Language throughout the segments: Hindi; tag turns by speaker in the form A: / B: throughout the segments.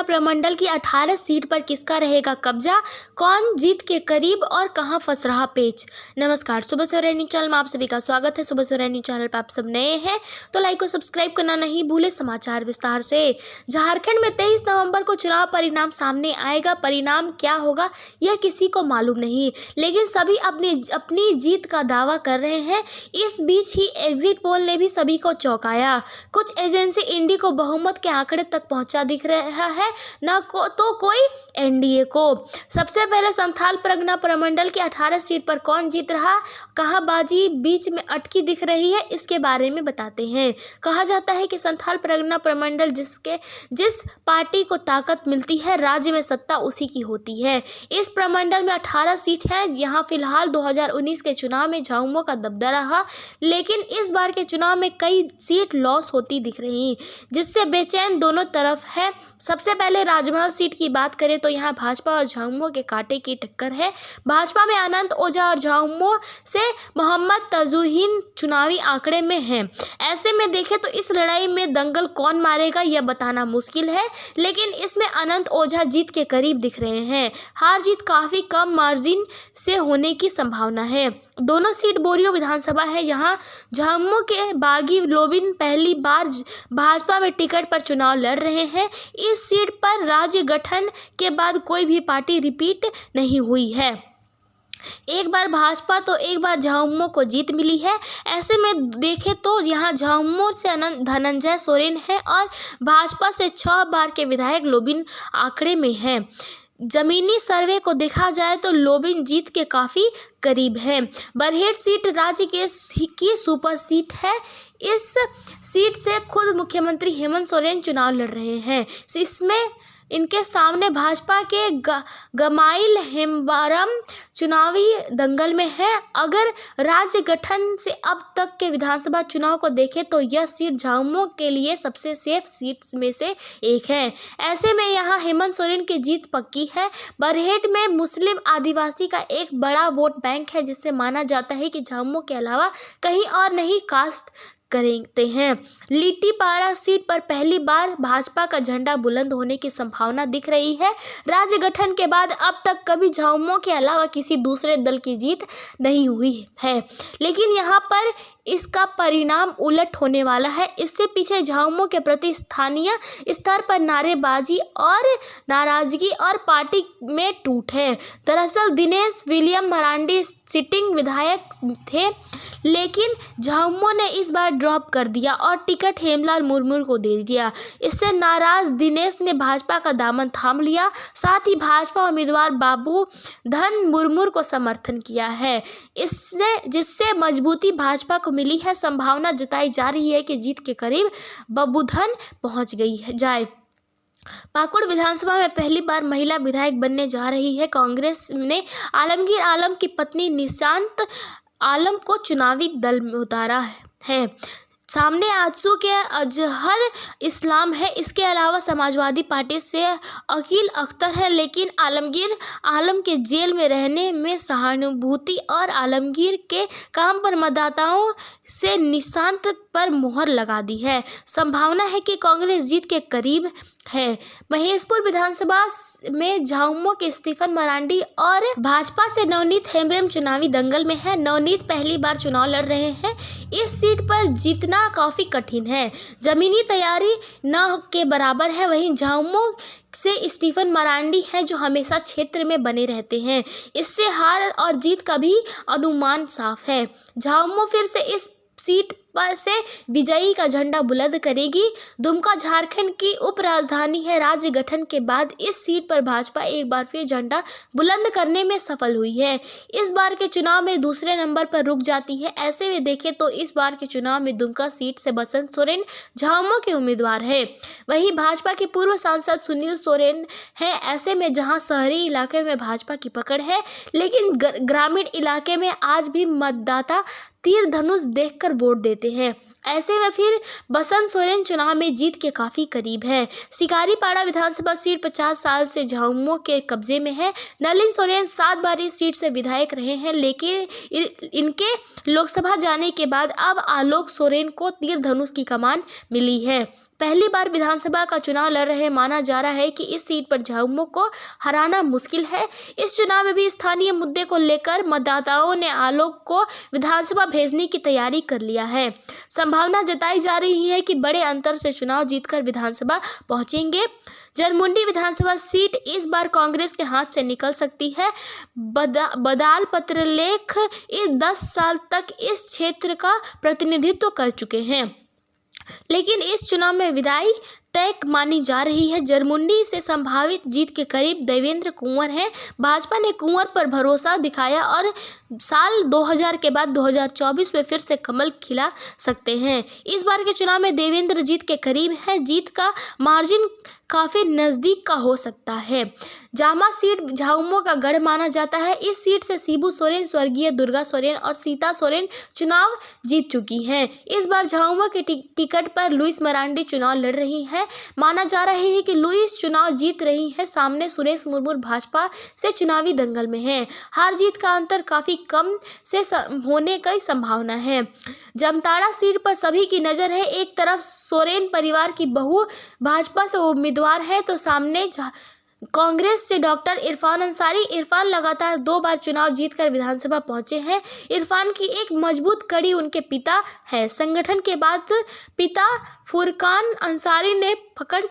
A: प्रमंडल की 18 सीट पर किसका रहेगा कब्जा, कौन जीत के करीब और कहां फंस रहा पेच। नमस्कार, सुबह सवेरा न्यूज चैनल में आप सभी का स्वागत है। सुबह सवेरा न्यूज चैनल पर आप सब नए हैं तो लाइक और सब्सक्राइब करना नहीं भूले। समाचार विस्तार से। झारखंड में 23 नवंबर को चुनाव परिणाम सामने आएगा। परिणाम क्या होगा यह किसी को मालूम नहीं, लेकिन सभी अपनी जीत का दावा कर रहे हैं। इस बीच ही एग्जिट पोल ने भी सभी को चौंकाया। कुछ एजेंसी इंडी को बहुमत के आंकड़े तक पहुंचा दिख रहा है, तो कोई एनडीए को। सबसे पहले संथाल परगना प्रमंडल की 18 सीट पर कौन जीत रहा, कहां बाजी बीच में अटकी दिख रही है, इसके बारे में बताते हैं। कहा जाता है कि संथाल परगना प्रमंडल जिस पार्टी को ताकत मिलती है राज्य में सत्ता उसी की होती है। इस प्रमंडल में 18 सीट है। यहाँ फिलहाल 2019 के चुनाव में झामुमो का दबदबा रहा, लेकिन इस बार के चुनाव में कई सीट लॉस होती दिख रही, जिससे बेचैन दोनों तरफ है। सबसे पहले राजमहल सीट की बात करें तो यहाँ भाजपा और झामुमो के कांटे की टक्कर है। भाजपा में अनंत ओझा और झामुमो से मोहम्मद तजुद्दीन चुनावी आंकड़े में हैं। ऐसे में देखें तो इस लड़ाई में दंगल कौन मारेगा यह बताना मुश्किल है, लेकिन इसमें अनंत ओझा जीत के करीब दिख रहे हैं। हार जीत काफी कम मार्जिन से होने की संभावना है। दोनों सीट बोरियो विधानसभा है। यहाँ झामुमो के बागी लोबिन पहली बार भाजपा में टिकट पर चुनाव लड़ रहे हैं। इस सीट पर राज्य गठन के बाद कोई भी पार्टी रिपीट नहीं हुई है। एक बार भाजपा तो एक बार झामुमो को जीत मिली है। ऐसे में देखें तो यहाँ झामुमो से धनंजय सोरेन है और भाजपा से 6 बार के विधायक लोबिन आंकड़े में हैं। जमीनी सर्वे को देखा जाए तो लोबिन जीत के काफ़ी करीब है। बरहेट सीट राज्य की सुपर सीट है। इस सीट से खुद मुख्यमंत्री हेमंत सोरेन चुनाव लड़ रहे हैं। इसमें इनके सामने भाजपा के गमाइल हेम्बारम चुनावी दंगल में है। अगर राज्य गठन से अब तक के विधानसभा चुनाव को देखें तो यह सीट झामुमो के लिए सबसे सेफ सीट में से एक है। ऐसे में यहाँ हेमंत सोरेन की जीत पक्की है। बरहेट में मुस्लिम आदिवासी का एक बड़ा वोट बैंक है, जिससे माना जाता है कि झामुमो के अलावा कहीं और नहीं कास्ट करते हैं। लिट्टीपाड़ा सीट पर पहली बार भाजपा का झंडा बुलंद होने की संभावना दिख रही है। राज्य गठन के बाद अब तक कभी झामुमो के अलावा किसी दूसरे दल की जीत नहीं हुई है, लेकिन यहाँ पर इसका परिणाम उलट होने वाला है। इससे पीछे झामुमो के प्रति स्थानीय स्तर पर नारेबाजी और नाराजगी और पार्टी में टूट है। दरअसल दिनेश विलियम मरांडी सिटिंग विधायक थे, लेकिन झामुमो ने इस बार ड्रॉप कर दिया और टिकट हेमलाल मुर्मू को दे दिया। इससे नाराज दिनेश ने भाजपा का दामन थाम लिया। साथ ही भाजपा उम्मीदवार बाबू धन मुर्मू को समर्थन किया है, जिससे मजबूती भाजपा को मिली है। संभावना जताई जा रही है कि जीत के करीब बबूधन पहुंच जाए। पाकुड़ विधानसभा में पहली बार महिला विधायक बनने जा रही है। कांग्रेस ने आलमगीर आलम की पत्नी निशांत आलम को चुनावी दल में उतारा है। सामने आजसू के अजहर इस्लाम है। इसके अलावा समाजवादी पार्टी से अकील अख्तर है, लेकिन आलमगीर आलम के जेल में रहने में सहानुभूति और आलमगीर के काम पर मतदाताओं से निशांत पर मोहर लगा दी है। संभावना है कि कांग्रेस जीत के करीब है। महेशपुर विधानसभा में झामुमो के स्टीफन मरांडी और भाजपा से नवनीत हेम्ब्रम चुनावी दंगल में है। नवनीत पहली बार चुनाव लड़ रहे हैं। इस सीट पर जीतना काफी कठिन है, जमीनी तैयारी न के बराबर है। वहीं झामुमो से स्टीफन मरांडी हैं जो हमेशा क्षेत्र में बने रहते हैं। इससे हार और जीत का भी अनुमान साफ है। झामुमो फिर से इस सीट पर से विजयी का झंडा बुलंद करेगी। दुमका झारखंड की उप राजधानी है। राज्य गठन के बाद इस सीट पर भाजपा एक बार फिर झंडा बुलंद करने में सफल हुई है। इस बार के चुनाव में दूसरे नंबर पर रुक जाती है। ऐसे में देखें तो इस बार के चुनाव में दुमका सीट से बसंत सोरेन झामुमो के उम्मीदवार है। वहीं भाजपा के पूर्व सांसद सुनील सोरेन हैं। ऐसे में जहां शहरी इलाके में भाजपा की पकड़ है, लेकिन ग्रामीण इलाके में आज भी मतदाता तीर धनुष देखकर वोट देते हैं। ऐसे में फिर बसंत सोरेन चुनाव में जीत के काफ़ी करीब है। शिकारीपाड़ा विधानसभा सीट 50 साल से झामुमो के कब्जे में है। नलिन सोरेन 7 बार इस सीट से विधायक रहे हैं, लेकिन इनके लोकसभा जाने के बाद अब आलोक सोरेन को तीर धनुष की कमान मिली है। पहली बार विधानसभा का चुनाव लड़ रहे माना जा रहा है कि इस सीट पर झामुमो को हराना मुश्किल है। इस चुनाव में भी स्थानीय मुद्दे को लेकर मतदाताओं ने आलोक को विधानसभा भेजने की तैयारी कर लिया है। संभावना जताई जा रही है कि बड़े अंतर से चुनाव जीतकर विधानसभा पहुंचेंगे। जरमुंडी विधानसभा सीट इस बार कांग्रेस के हाथ से निकल सकती है। बदाल पत्रलेख इस 10 साल तक इस क्षेत्र का प्रतिनिधित्व कर चुके हैं, लेकिन इस चुनाव में विदाई तय मानी जा रही है। जरमुंडी से संभावित जीत के करीब देवेंद्र कुंवर हैं। भाजपा ने कुंवर पर भरोसा दिखाया और साल 2000 के बाद 2024 में फिर से कमल खिला सकते हैं। इस बार के चुनाव में देवेंद्र जीत के करीब है। जीत का मार्जिन काफ़ी नज़दीक का हो सकता है। जामा सीट झामुमो का गढ़ माना जाता है। इस सीट से शिबू सोरेन, स्वर्गीय दुर्गा सोरेन और सीता सोरेन चुनाव जीत चुकी हैं। इस बार झामुमो के टिकट पर लुइस मरांडी चुनाव लड़ रही है। माना जा रहा है कि लुइस चुनाव जीत रही है। सामने सुरेश मुर्मू भाजपा से चुनावी दंगल में है। हार जीत का अंतर काफ़ी कम से होने की संभावना है। जामताड़ा सीट पर सभी की नज़र है। एक तरफ सोरेन परिवार की बहू भाजपा से उम्मीदवार है, तो सामने कांग्रेस से डॉक्टर इरफान अंसारी। इरफान लगातार 2 बार चुनाव जीतकर विधानसभा पहुंचे हैं। इरफान की एक मजबूत कड़ी उनके पिता है। संगठन के बाद पिता फुरकान अंसारी ने पकड़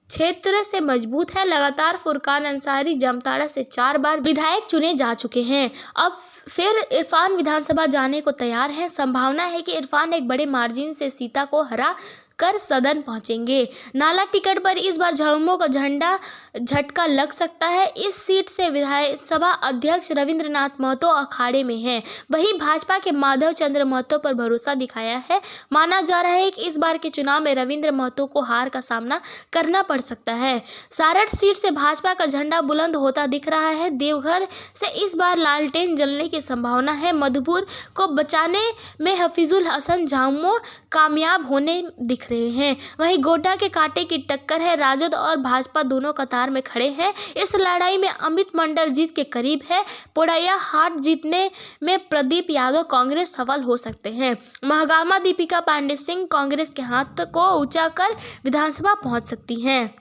A: क्षेत्र से मजबूत है। लगातार फुरकान अंसारी जामताड़ा से 4 बार विधायक चुने जा चुके हैं। अब फिर इरफान विधानसभा जाने को तैयार हैं। संभावना है कि इरफान एक बड़े मार्जिन से सीता को हरा कर सदन पहुंचेंगे। नाला टिकट पर इस बार झामुमो का झटका लग सकता है। इस सीट से विधानसभा अध्यक्ष रविंद्रनाथ महतो अखाड़े में हैं। वहीं भाजपा के माधव चंद्र महतो पर भरोसा दिखाया है। माना जा रहा है कि इस बार के चुनाव में रविंद्र महतो को हार का सामना करना पड़ सकता है। सारठ सीट से भाजपा का झंडा बुलंद होता दिख रहा है। देवघर से इस बार लालटेन जलने की संभावना है। मधुपुर को बचाने में हफीजुल हसन झामुमो कामयाब होने दिख रहे हैं। वहीं गोड्डा के कांटे की टक्कर है। राजद और भाजपा दोनों कतार में खड़े हैं। इस लड़ाई में अमित मंडल जीत के करीब है। पोड़ैया हाट जीतने में प्रदीप यादव कांग्रेस सफल हो सकते हैं। महागामा दीपिका पांडे सिंह कांग्रेस के हाथ को ऊंचा कर विधानसभा पहुंच सकती हैं।